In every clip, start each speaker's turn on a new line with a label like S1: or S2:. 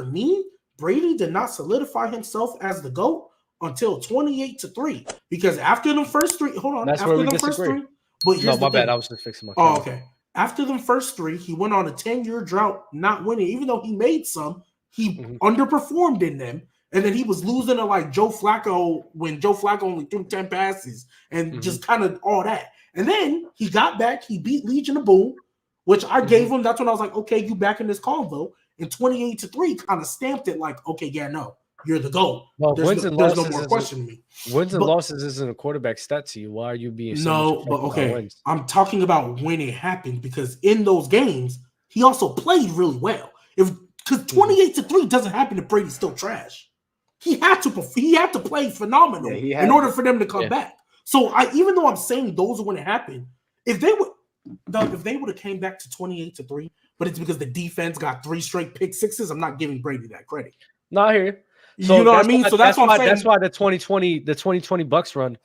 S1: for me, Brady did not solidify himself as the GOAT until 28-3. Because after them first three,
S2: That's where we disagree.
S1: But here's
S2: my
S1: the thing.
S2: bad. I was just fixing my
S1: camera.
S2: camera.
S1: Okay. After them first three, he went on a 10-year drought, not winning. Even though he made some, he underperformed in them. And then he was losing to like Joe Flacco when Joe Flacco only threw 10 passes and just kind of all that. And then he got back. He beat Legion of Boom, which I gave him. That's when I was like, okay, you back in this convo. And 28-3 kind of stamped it like, okay, yeah, no, you're the GOAT.
S2: Well,
S1: there's no more questioning me.
S2: Wins and losses isn't a quarterback stat to you. Why are you being
S1: so but okay, wins? I'm talking about when it happened because in those games, he also played really well. Because 28-3 doesn't happen if Brady's still trash. He had to play phenomenal in order for them to come back. So even though I'm saying those are when it happened, if they would have came back to 28-3, but it's because the defense got 3 straight pick sixes, I'm not giving Brady that credit.
S2: No, I hear you. So
S1: you know what I mean? So that's why
S2: that's why the 2020 Bucks run,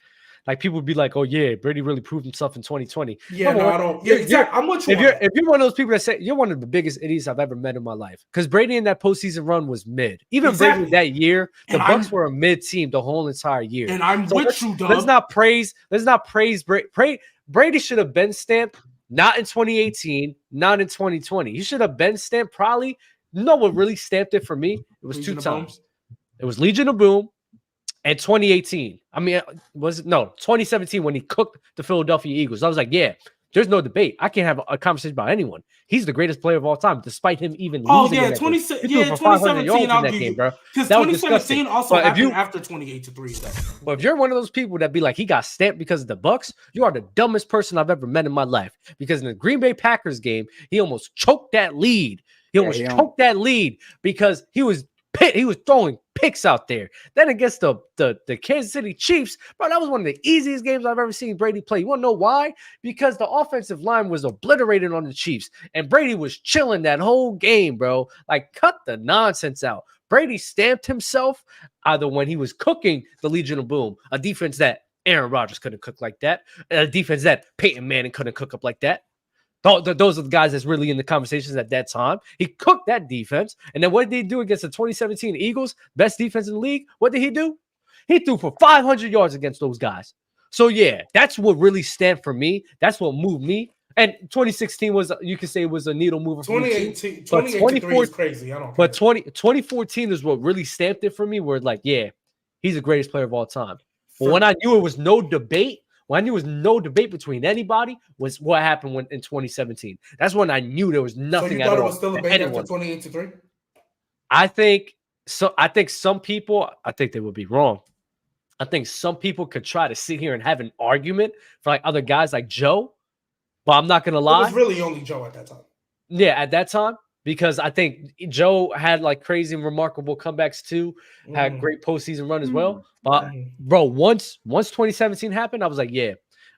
S2: like people would be like, "Oh yeah, Brady really proved himself in 2020."
S1: Yeah, no, I don't. Yeah, exactly. I'm with you.
S2: If you're one of those people that say you're one of the biggest idiots I've ever met in my life, because Brady in that postseason run was mid. Even Brady that year, the Bucks were a mid team the whole entire year.
S1: And I'm with you, Doug.
S2: Let's not praise Brady. Brady should have been stamped not in 2018, not in 2020. He should have been stamped probably. You know what really stamped it for me? It was Legion 2 times. It was Legion of Boom and 2018. I mean, 2017 when he cooked the Philadelphia Eagles. I was like, yeah, there's no debate. I can't have a conversation about anyone. He's the greatest player of all time, despite him even losing.
S1: 2017. I'll give you, bro. Because 2017 also happened after 28-3.
S2: But if you're one of those people that be like, he got stamped because of the Bucks, you are the dumbest person I've ever met in my life. Because in the Green Bay Packers game, he almost choked that lead. He almost choked that lead because he was throwing picks out there. Then against the Kansas City Chiefs, bro, that was one of the easiest games I've ever seen Brady play. You want to know why? Because the offensive line was obliterated on the Chiefs, and Brady was chilling that whole game, bro. Like, cut the nonsense out. Brady stamped himself either when he was cooking the Legion of Boom, a defense that Aaron Rodgers couldn't cook like that, a defense that Peyton Manning couldn't cook up like that. Those are the guys that's really in the conversations at that time. He cooked that defense. And then what did he do against the 2017 Eagles, best defense in the league? What did he do? He threw for 500 yards against those guys. So, yeah, that's what really stamped for me. That's what moved me. And 2016 was, you could say, was a needle mover for me.
S1: 2018 is crazy. I don't care.
S2: But 2014 is what really stamped it for me, where like, yeah, he's the greatest player of all time. But when I knew it was no debate, when I knew there was no debate between anybody, was what happened in 2017. That's when I knew there was nothing at all.
S1: So you thought it was still a debate after 28-3?
S2: I think so. I think some people, I think they would be wrong. I think some people could try to sit here and have an argument for like other guys like Joe, but I'm not gonna lie.
S1: It was really only Joe at that time.
S2: Yeah, at that time. Because I think Joe had like crazy and remarkable comebacks too, had a great postseason run as well. But bro, once 2017 happened, I was like, yeah,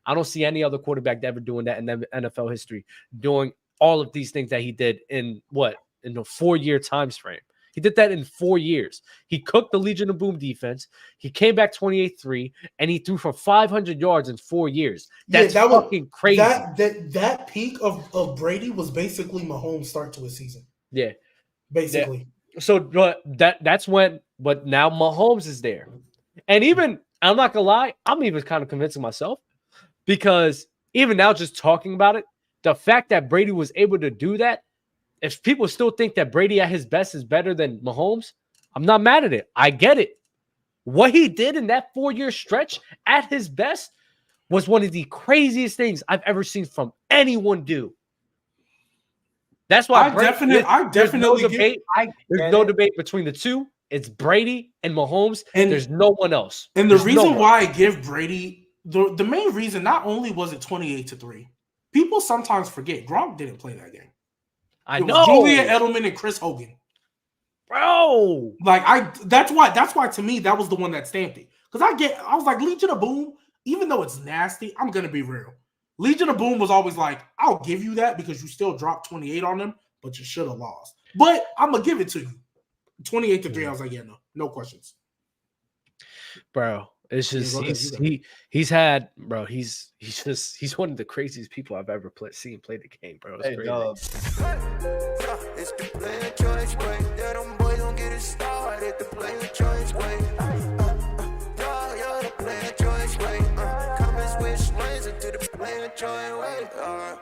S2: I don't see any other quarterback ever doing that in NFL history, doing all of these things that he did in a 4-year time frame. He did that in 4 years. He cooked the Legion of Boom defense. He came back 28-3, and he threw for 500 yards in 4 years. That's fucking crazy.
S1: That peak of Brady was basically Mahomes' start to his season.
S2: Yeah.
S1: Basically.
S2: Yeah. So that's when, but now Mahomes is there. And even, I'm not going to lie, I'm even kind of convincing myself, because even now just talking about it, the fact that Brady was able to do that, if people still think that Brady at his best is better than Mahomes, I'm not mad at it. I get it. What he did in that 4-year stretch at his best was one of the craziest things I've ever seen from anyone do. That's why there's no debate between the two. It's Brady and Mahomes, and there's no one else.
S1: And the reason why I give Brady, the main reason, not only was it 28-3, people sometimes forget Gronk didn't play that game.
S2: I know.
S1: Julian Edelman and Chris Hogan.
S2: Bro.
S1: That's why to me that was the one that stamped it. Because I was like, Legion of Boom, even though it's nasty, I'm gonna be real. Legion of Boom was always like, I'll give you that because you still dropped 28 on them, but you should have lost. But I'm gonna give it to you. 28-3, I was like, yeah, no questions.
S2: Bro. It's just he's one of the craziest people I've ever seen play the game, bro. It's crazy.
S3: Joy way,